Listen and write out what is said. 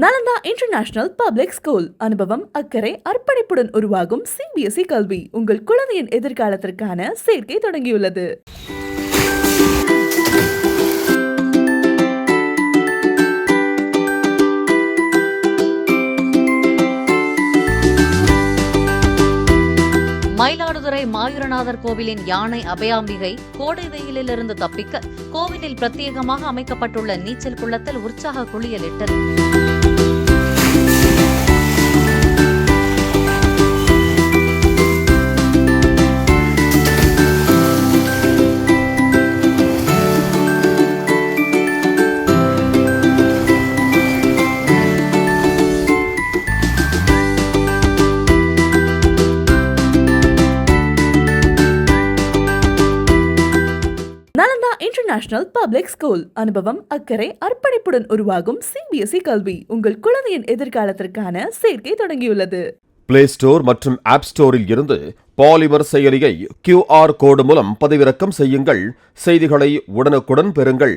Nalanda international public school. அனுபவம், அக்கறை, அர்ப்பணிப்புடன் உருவாகும் CBSE கல்வி உங்கள் குழந்தையின் எதிர்காலத்திற்கான சேர்க்கை தொடங்கியுள்ளது. மயிலாடுதுறை மாயூரநாதர் கோவிலின் யானை அபயாம்பிகை கோடை வெயிலிலிருந்து தப்பிக்க கோவிலில் பிரத்யேகமாக அமைக்கப்பட்டுள்ள நீச்சல் குளத்தில் உற்சாக குளியலிட்டது. Nalanda international public school. அனுபவம், அக்கறை, அர்ப்பணிப்புடன் உருவாகும் CBSE கல்வி உங்கள் குழந்தையின் எதிர்காலத்திற்கான சேர்க்கை தொடங்கியுள்ளது. பிளே ஸ்டோர் மற்றும் ஆப் ஸ்டோரில் இருந்து பாலிமர் செயலியை QR கோடு மூலம் பதிவிறக்கம் செய்யுங்கள். செய்திகளை உடனுக்குடன் பெறுங்கள்.